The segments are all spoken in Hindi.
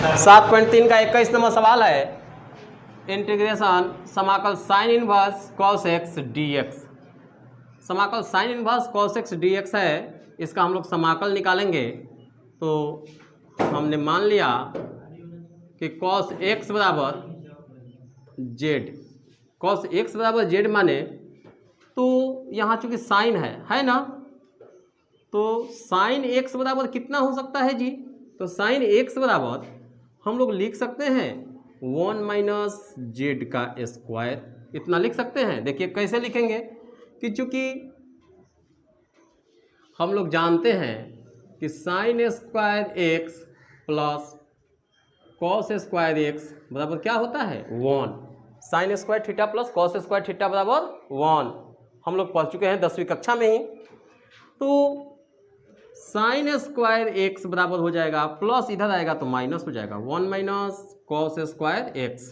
7.3 का 21 नंबर सवाल है, इंटीग्रेशन समाकल sine inverse cos x d x. समाकल sine inverse cos x d x है, इसका हम लोग समाकल निकालेंगे। तो हमने मान लिया कि कॉस एक्स बराबर जेड, कॉस एक्स बराबर जेड माने तो यहाँ चूंकि साइन है ना, तो साइन एक्स बराबर कितना हो सकता है जी? तो साइन एक्स बराबर हम लोग लिख सकते हैं 1 माइनस जेड का स्क्वायर, इतना लिख सकते हैं। देखिए कैसे लिखेंगे कि चूंकि हम लोग जानते हैं कि sine square x plus cos square x बराबर क्या होता है 1। Sine square theta plus cos square theta बराबर 1, हम लोग पढ़ चुके हैं 10वीं कक्षा में ही। तो साइन स्क्वायर एक्स बराबर हो जाएगा, प्लस इधर आएगा तो माइनस हो जाएगा 1 माइनस कॉस स्क्वायर एक्स।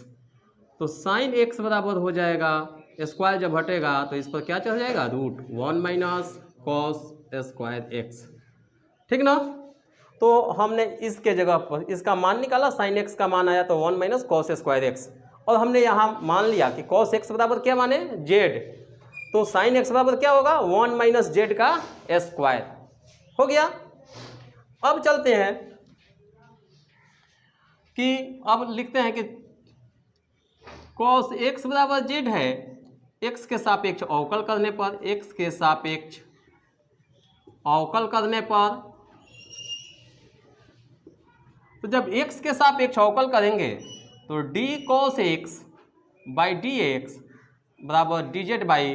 तो साइन एक्स बराबर हो जाएगा, स्क्वायर जब हटेगा तो इस पर क्या चढ़ जाएगा root 1 minus cos square x, ठीक ना। तो हमने इसके जगह पर इसका मान निकाला, साइन एक्स का मान आया तो 1 माइनस कॉस स्क्वायर एक्स, और हमने यहाँ मान लिया कि कॉस एक्स बराबर क्या माने जेड, तो साइन एक्स बराबर क्या होगा 1 माइनस जेड का स्क्वायर हो गया। अब चलते हैं कि अब लिखते हैं कि कॉस एक्स बराबर जेड है, एक्स के सापेक्ष अवकल करने पर, एक्स के सापेक्ष अवकल करने पर, तो जब एक्स के सापेक्ष अवकल करेंगे तो d cos x by d x बराबर d z by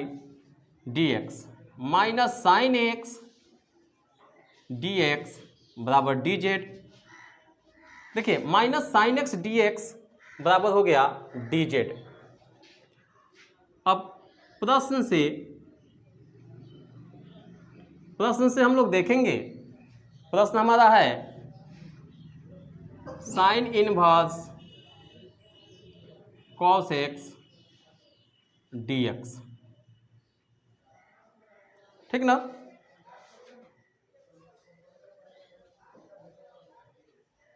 d x minus sine x d x बराबर डी जेड। देखिए minus sine x d x बराबर हो गया डी जेड। अब प्रश्न से हम लोग देखेंगे, प्रश्न हमारा है sine inverse cos x d x, ठीक ना।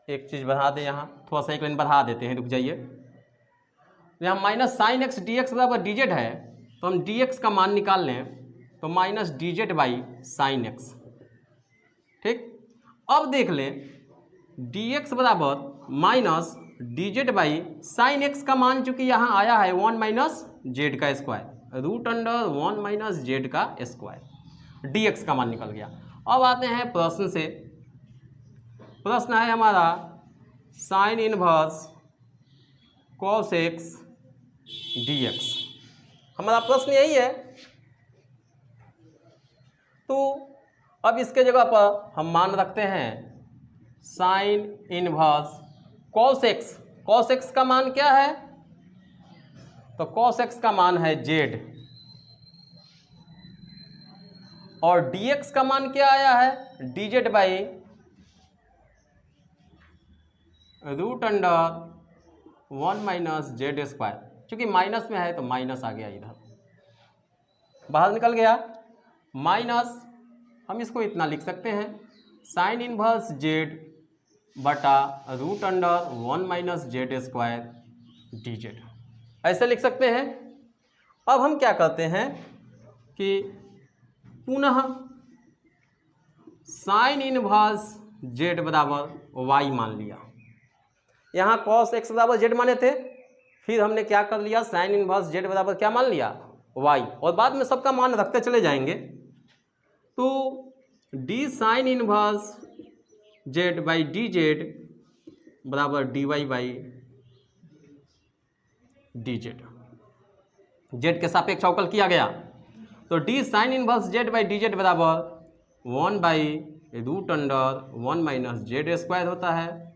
एक चीज बढ़ा दे, यहाँ थोड़ा सा एक लाइन बढ़ा देते हैं, रुक जाइए। यहाँ minus sine x d x बराबर डी जेड है, तो हम डी एक्स का मान निकाल लें तो minus d z by sine x, ठीक। अब देख लें डी एक्स बराबर minus d z by sine x का मान चूंकि यहाँ आया है 1 माइनस जेड का square, root under 1 minus z का स्क्वायर, डी एक्स का मान निकल गया। अब आते हैं प्रश्न से, प्रश्न है हमारा sign inverse cos x d x, हमारा प्रश्न यही है। तो अब इसके जगह पर हम मान रखते हैं sine inverse cos x, cos x का मान क्या है, तो कॉस एक्स का मान है जेड, और डी एक्स का मान क्या आया है d z by root under 1 minus z square, चूंकि माइनस में है तो माइनस आ गया, इधर बाहर निकल गया माइनस। हम इसको इतना लिख सकते हैं साइन इनवर्स जेड बटा root under 1 minus z square d z, ऐसे लिख सकते हैं। अब हम क्या करते हैं कि पुनः साइन इनवर्स जेड बराबर वाई मान लिया, यहाँ कॉस एक्स बराबर जेड माने थे, फिर हमने क्या कर लिया साइन इनवर्स जेड बराबर क्या मान लिया वाई, और बाद में सबका मान रखते चले जाएंगे। तो d sine inverse z by d z बराबर d y by d z, z के सापेक्ष अवकल किया गया, तो d sine inverse z by d z बराबर 1 by root under 1 minus z square होता है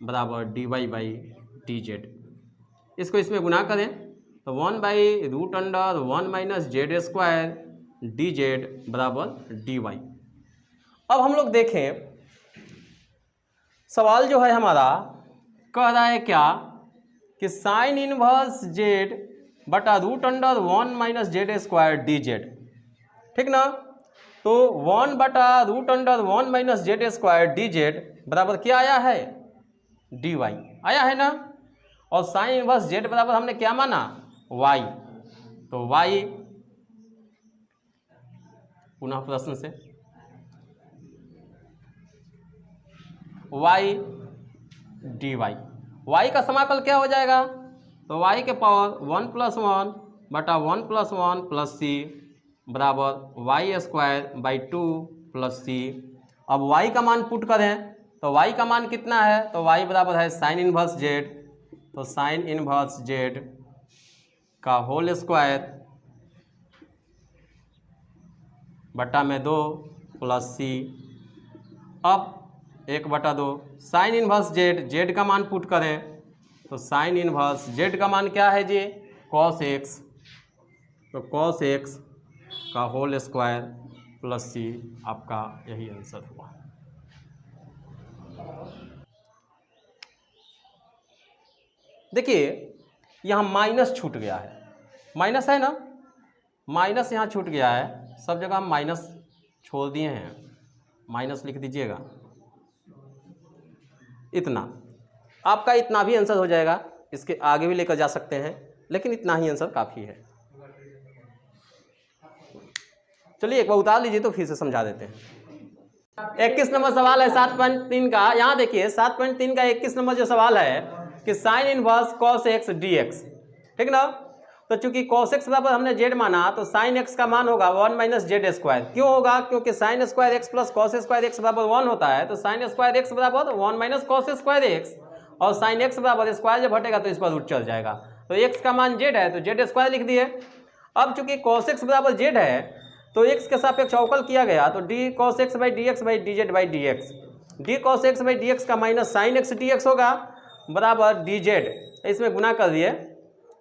बराबर d y by d z. इसको इसमें गुना करें तो 1 by root under 1 minus z square d z बराबर डी वाई। अब हम लोग देखें सवाल जो है हमारा कह रहा है क्या कि साइन इनवर्स जेड बटा root under 1 minus z square d z, ठीक ना। तो 1 बटा root under 1 minus z square d z बराबर क्या आया है dy आया है ना। और साइन इनवर्स जेड बराबर हमने क्या माना, y, तो y पुनः प्रश्न से y dy, y का समाकल क्या हो जाएगा, तो y के पावर 1 + 1 बटा 1 + 1 + c बराबर वाई स्क्वायर बाई 2 + c। अब y का मान पुट करें तो y का मान कितना है, तो y बराबर है साइन इनवर्स जेड, तो साइन इनवर्स जेड का होल स्क्वायर बटा में 2 + c। अब 1/2 साइन इनवर्स जेड, जेड का मान पुट करें तो साइन इनवर्स जेड का मान क्या है जी, cos x, तो cos x का होल स्क्वायर + c आपका यही आंसर हुआ। देखिए यहाँ माइनस छूट गया है, माइनस है ना, माइनस यहाँ छूट गया है, सब जगह हम माइनस छोड़ दिए हैं, माइनस लिख दीजिएगा। इतना आपका इतना भी आंसर हो जाएगा, इसके आगे भी लेकर जा सकते हैं, लेकिन इतना ही आंसर काफ़ी है। चलिए एक बार उतार लीजिए तो फिर से समझा देते हैं। 21 नंबर सवाल है 7.3 का। यहाँ देखिए 7.3 का 21 नंबर जो सवाल है कि sine inverse cos x dx, ठीक ना। तो चूंकि cos x बराबर हमने z माना तो साइन x का मान होगा 1 - z स्क्वायर। क्यों होगा, क्योंकि sine square x plus cos square x बराबर 1 होता है, तो साइन स्क्वायर x बराबर 1 - कॉस स्क्वायर x, और साइन x बराबर स्क्वायर जब हटेगा तो इस पर रूट चल जाएगा, तो x का मान z है तो z स्क्वायर लिख दिए। अब चूंकि cos x बराबर z है तो x के सापेक्ष अवकल किया गया, तो d cos x by dx by dz by dx, d cos x by dx का माइनस साइन x dx होगा बराबर dz, इसमें गुना कर दिए,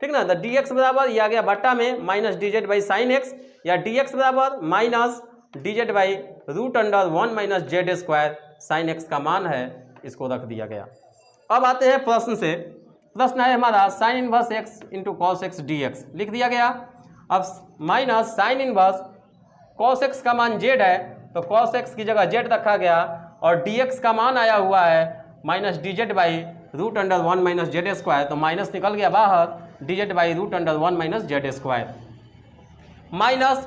ठीक ना। तो dx बराबर ये आ गया बट्टा में minus dz by sine x, या dx बराबर minus dz by √1 - z square, sine x का मान है, इसको रख दिया गया। अब आते हैं प्रश्न से। प्रश्न है हमारा sine inverse x into cos x dx, लिख दिया गया। अब minus sine inverse cos x का मान z है तो cos x की जगह z रखा गया, और dx का मान आया हुआ है minus dz by √1 - z square, तो माइनस निकल गया बाहर, dz by √1 - z square minus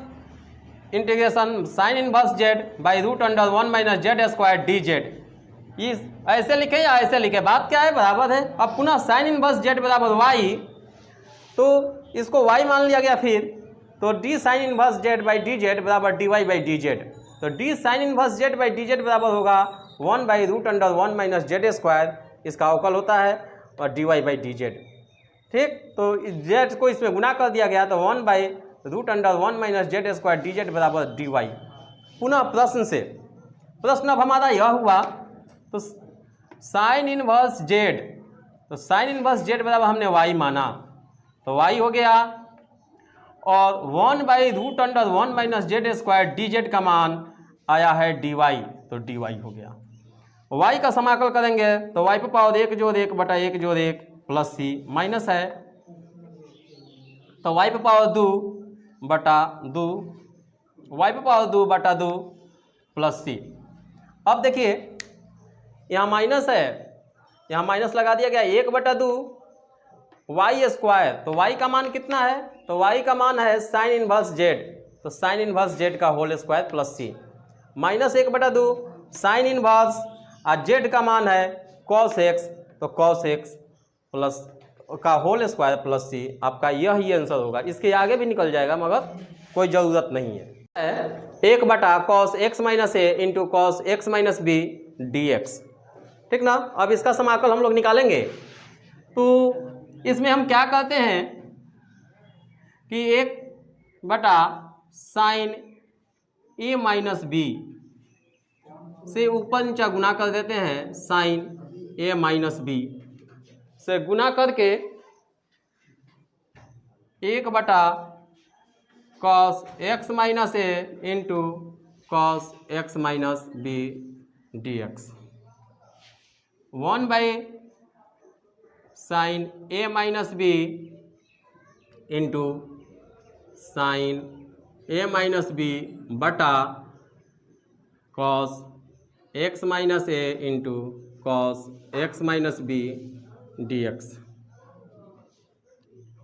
integration sign inverse z by √1 - z square dz। इस ऐसे लिखे या ऐसे लिखे, बात क्या है, बराबर है। अब पुनः साइन इनवर्स z बराबर y, तो इसको y मान लिया गया, फिर तो d sign inverse z by dz बराबर dy बाई dz, तो d sign inverse z by dz बराबर होगा 1 बाई √1 - z स्क्वायर, इसका अवकल होता है, और dy बाई dz, ठीक। तो z को इसमें गुना कर दिया गया, तो 1 बाई √1 - z स्क्वायर dz बराबर dy। पुनः प्रश्न से, प्रश्न अब हमारा यह हुआ, तो साइन इनवर्स z, तो साइन इनवर्स z बराबर हमने y माना, तो y हो गया, और 1 बाई √1 - z स्क्वायर dz का मान आया है dy, तो dy हो गया। y का समाकल करेंगे तो y पर पावर 1 जोड़ 1 बटा 1 जोड़ 1 प्लस c, माइनस है तो y पर पावर 2 बटा 2, y पर पावर 2 बटा 2 प्लस c। अब देखिए यहाँ माइनस है, यहाँ माइनस लगा दिया गया, 1/2 y स्क्वायर, तो y का मान कितना है, तो y का मान है साइन इनवर्स z, तो साइन इनवर्स z का whole square plus c, minus 1/2 sine inverse, और z का मान है cos x, तो cos x प्लस का होल स्क्वायर प्लस c, आपका यही आंसर होगा। इसके आगे भी निकल जाएगा मगर कोई ज़रूरत नहीं है। 1/cos x - a into cos x - b dx, ठीक ना। अब इसका समाकल हम लोग निकालेंगे, तो इसमें हम क्या कहते हैं कि 1/sin a - b से ऊपर नीचा गुना कर देते हैं, साइन a - b से गुना करके 1/cos x - a into cos x - b dx, 1 by sine a - b into sine a - b बटा cos x - a into cos x minus B d x,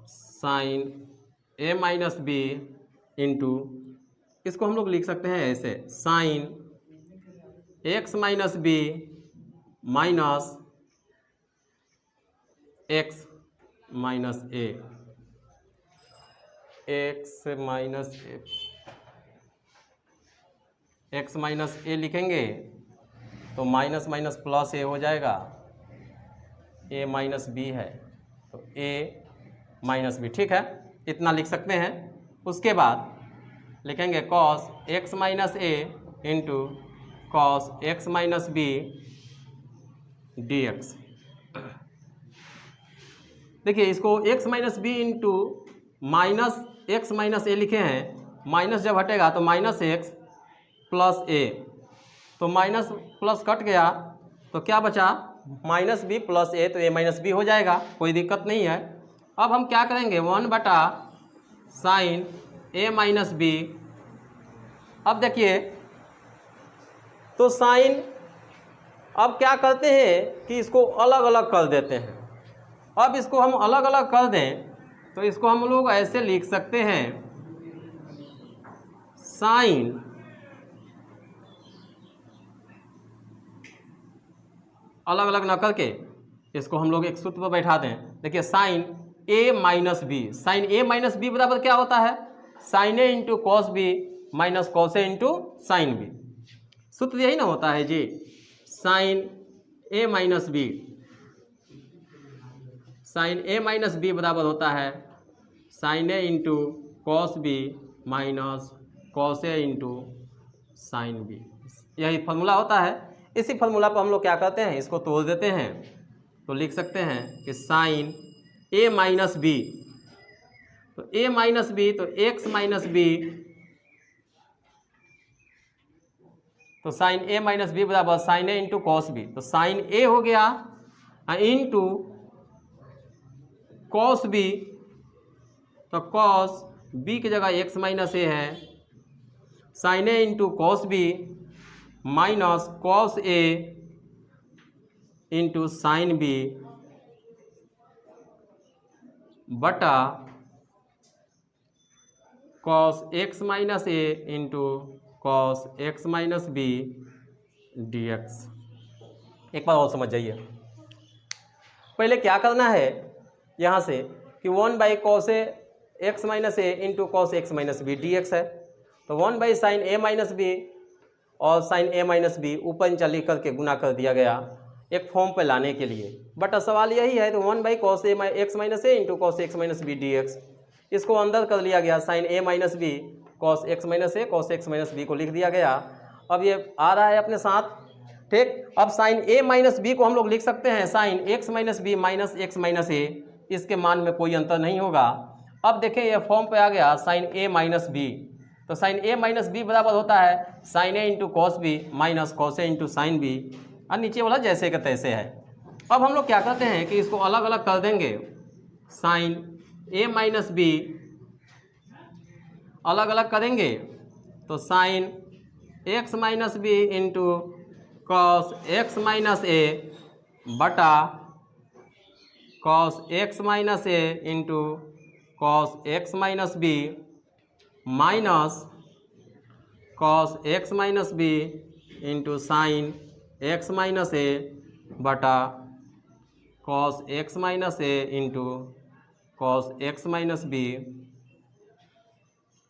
sine A minus B into, इसको हम लोग लिख सकते हैं ऐसे, sine x minus b minus x minus a, x minus a लिखेंगे तो माइनस माइनस प्लस ए हो जाएगा, ए माइनस बी है तो ए माइनस बी, ठीक है, इतना लिख सकते हैं। उसके बाद लिखेंगे कॉस एक्स माइनस ए into cos x minus B d x. देखिए इसको x minus B into minus x minus a लिखे हैं, माइनस जब हटेगा तो माइनस एक्स प्लस ए, तो माइनस प्लस कट गया तो क्या बचा, माइनस बी प्लस ए, तो ए माइनस बी हो जाएगा, कोई दिक्कत नहीं है। अब हम क्या करेंगे, 1 साइन ए माइनस बी। अब देखिए तो साइन, अब क्या करते हैं कि इसको अलग अलग कर देते हैं। अब इसको हम अलग अलग कर दें तो इसको हम लोग ऐसे लिख सकते हैं, साइन अलग अलग ना करके इसको हम लोग एक सूत्र पर बैठा दें। देखिए साइन ए माइनस बी, साइन ए माइनस बी बराबर क्या होता है, sine a into cos b minus cos a into sine b. सूत्र यही ना होता है जी, साइन ए माइनस बी, साइन ए माइनस बी बराबर होता है sine a into cos b minus cos a into sine b, यही फार्मूला होता है। इसी फार्मूला पर हम लोग क्या करते हैं, इसको तोड़ देते हैं तो लिख सकते हैं कि साइन ए माइनस बी, तो ए माइनस बी तो एक्स माइनस बी, तो साइन ए माइनस बी बराबर sine a into cos b, तो साइन ए हो गया इंटू कॉस बी, तो कॉस बी की जगह एक्स माइनस ए है, sine a into cos b minus cos a into sine b बटा कॉस एक्स माइनस ए into cos x minus B d x. एक बार और समझ जाइए, पहले क्या करना है यहाँ से कि 1/cos a x minus A into cos x minus B d x है, तो 1/sin ए माइनस बी और साइन ए माइनस बी ऊपर नीचे लिख करके गुना कर दिया गया एक फॉर्म पे लाने के लिए। बट सवाल यही है तो 1/cos a x minus A into cos x minus B d x, इसको अंदर कर लिया गया, sine A minus b cos x minus a cos x minus B को लिख दिया गया। अब ये आ रहा है अपने साथ, ठीक। अब साइन ए माइनस बी को हम लोग लिख सकते हैं sine x minus b minus x minus a, इसके मान में कोई अंतर नहीं होगा। अब देखें ये फॉर्म पे आ गया साइन ए माइनस बी, तो साइन ए माइनस बी बराबर होता है sine a into cos b minus cos a into sine b, और नीचे वाला जैसे का तैसे है। अब हम लोग क्या करते हैं कि इसको अलग अलग कर देंगे, साइन ए माइनस बी अलग अलग करेंगे तो sine x minus B into cos x minus a बटा cos x minus A into cos x minus b minus cos x minus B into sine x minus a बटा कॉस एक्स माइनस ए into cos x minus B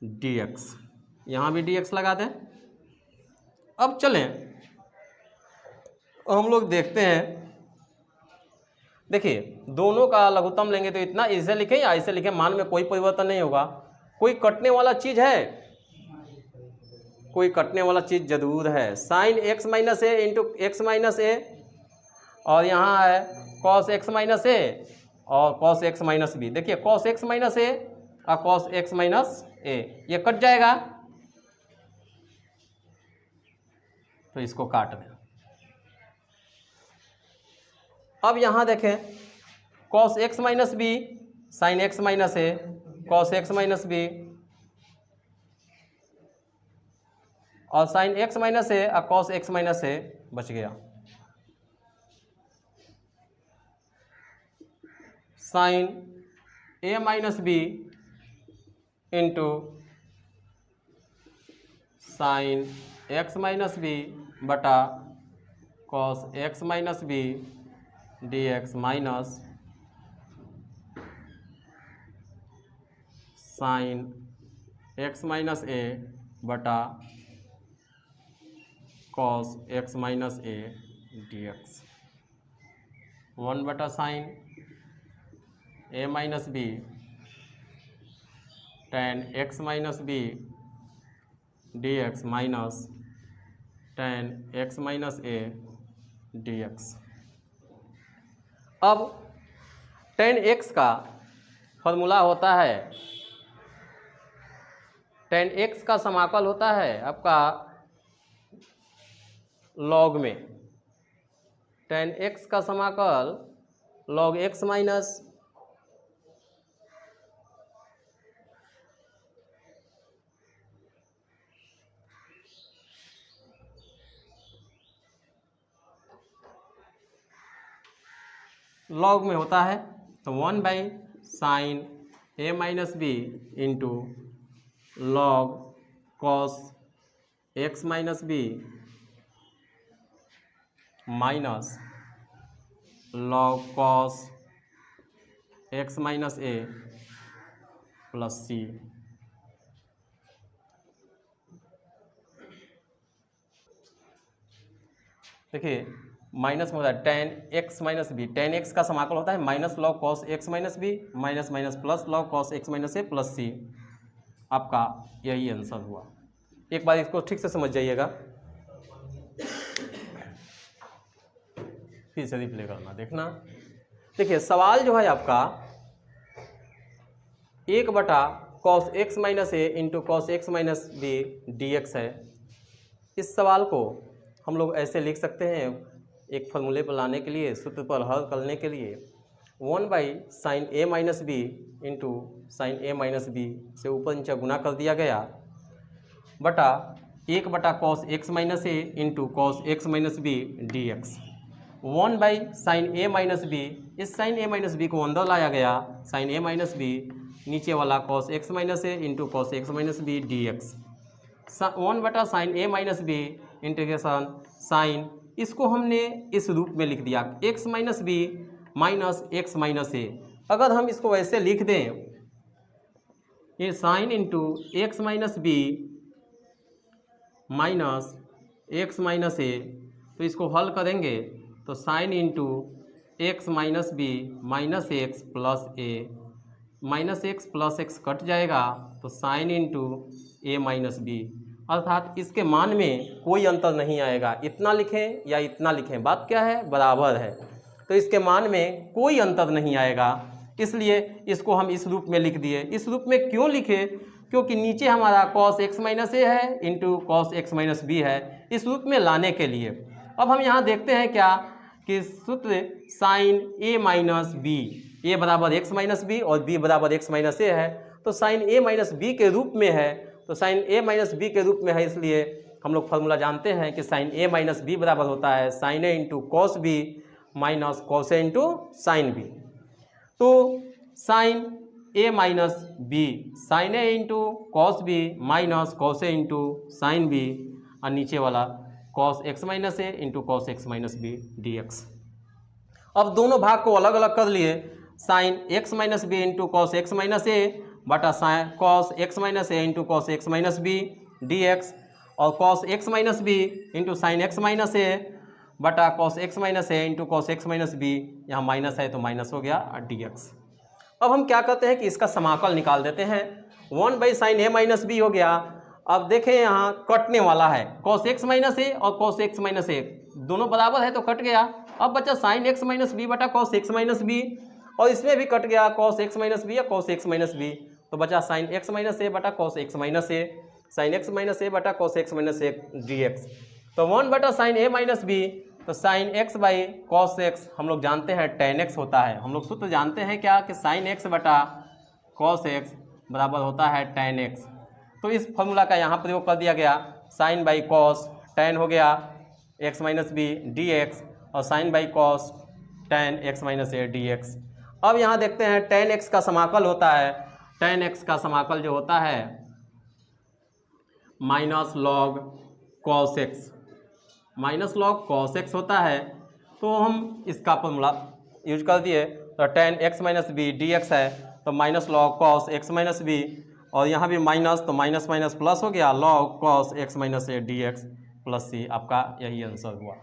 d x. यहाँ भी डी एक्स लगा दें। अब चलें हम लोग देखते हैं, देखिए दोनों का लघुत्तम लेंगे तो इतना, इसे लिखें या इसे लिखें, मान में कोई परिवर्तन नहीं होगा। कोई कटने वाला चीज़ है, कोई कटने वाला चीज़ जरूर है, sign x minus A into x minus a, और यहाँ है कॉस एक्स माइनस ए और कॉस एक्स माइनस बी। देखिए कॉस एक्स माइनस ए और कॉस एक्स माइनस ए ये कट जाएगा, तो इसको काट दें। अब यहाँ देखें cos x minus b sine x minus a cos x minus B और साइन एक्स माइनस ए और कॉस एक्स माइनस ए बच गया। साइन ए minus B into sine x minus b बटा cos x minus B d x minus sine x minus a बटा cos x minus a d x. 1 बटा sine A minus b tan x minus B d x minus ten x minus a d x. अब टेन एक्स का फॉर्मूला होता है, टेन एक्स का समाकल होता है आपका लॉग में, टेन एक्स का समाकल लॉग एक्स माइनस लॉग में होता है। तो 1 by sine A minus B into log cos x minus b minus log cos x minus a plus c. देखिए माइनस में होता है tan x minus b, tan x का समाकल होता है minus log cos x minus b minus minus plus log cos x minus a plus c. आपका यही आंसर हुआ। एक बार इसको ठीक से समझ जाइएगा, फिर से रिप्ले करना देखना। देखिए सवाल जो है आपका 1 बटा कॉस एक्स माइनस ए into cos x minus B d x है। इस सवाल को हम लोग ऐसे लिख सकते हैं, एक फॉर्मूले पर लाने के लिए, सूत्र पर हल करने के लिए 1 by sine A minus B into sine A minus B से ऊपर नीचे गुना कर दिया गया बटा 1 बटा cos x minus A into cos x minus B d x. 1 by sine A minus B, इस साइन ए माइनस बी को अंदर लाया गया, साइन ए माइनस बी नीचे वाला कॉस एक्स माइनस ए into cos x minus B d x. 1 बटा साइन ए माइनस बी इंटीग्रेशन साइन, इसको हमने इस रूप में लिख दिया x minus b minus x minus a. अगर हम इसको वैसे लिख दें, ये sine into x minus b minus x minus a, तो इसको हल करेंगे तो sine into x minus b minus x plus a, minus x plus x cut जाएगा तो साइन इंटू ए माइनस बी, अर्थात इसके मान में कोई अंतर नहीं आएगा। इतना लिखें या इतना लिखें, बात क्या है, बराबर है। तो इसके मान में कोई अंतर नहीं आएगा, इसलिए इसको हम इस रूप में लिख दिए। इस रूप में क्यों लिखे, क्योंकि नीचे हमारा कॉस एक्स माइनस ए है into cos x minus B है, इस रूप में लाने के लिए। अब हम यहाँ देखते हैं क्या कि सूत्र साइन ए माइनस बी, ए बराबर एक्स माइनस बी और बी बराबर एक्स माइनस ए है, तो साइन ए माइनस बी के रूप में है, तो साइन ए माइनस बी के रूप में है, इसलिए हम लोग फार्मूला जानते हैं कि साइन ए माइनस बी बराबर होता है sine a into cos b minus cos a into sine b. तो sine A minus b, sine a into cos b minus cos a into sine b, और नीचे वाला कॉस एक्स माइनस ए into cos x minus B d x. अब दोनों भाग को अलग अलग कर लिए, sine x minus B into cos x minus a बटा साइन कॉस एक्स माइनस ए into cos x minus B d x, और cos x minus B into sine x minus a बटा कॉस एक्स माइनस ए into cos x minus b, यहाँ माइनस है तो माइनस हो गया डी एक्स। अब हम क्या करते हैं कि इसका समाकल निकाल देते हैं। 1 by sine A minus B हो गया। अब देखें यहाँ कटने वाला है, कॉस एक्स माइनस ए और कॉस एक्स माइनस ए दोनों बराबर है तो कट गया। अब बचा साइन एक्स माइनस बी बटा कॉस एक्स माइनस बी, और इसमें भी कट गया कॉस एक्स माइनस बी या कॉस एक्स माइनस बी, तो बचा साइन एक्स माइनस ए बटा cos x minus A, sign x minus a बटा cos x minus a d x. तो 1 बटा साइन ए माइनस बी, तो sine x by cos x हम लोग जानते हैं टेन एक्स होता है। हम लोग सूत्र जानते हैं क्या कि साइन एक्स बटा कॉस एक्स बराबर होता है टेन एक्स। तो इस फॉर्मूला का यहाँ प्रयोग कर दिया गया, साइन बाई कॉस टेन हो गया x minus B d x, और sine by cos tan x minus a d x. अब यहाँ देखते हैं tan x का समाकल होता है, tan x का समाकल जो होता है minus log cos x, minus log cos x होता है। तो हम इसका फॉर्मूला यूज कर दिए, तो tan x minus B d x है, तो minus log cos x minus B, और यहाँ भी माइनस, तो माइनस माइनस प्लस हो गया, log cos x minus a d x plus c, आपका यही आंसर हुआ।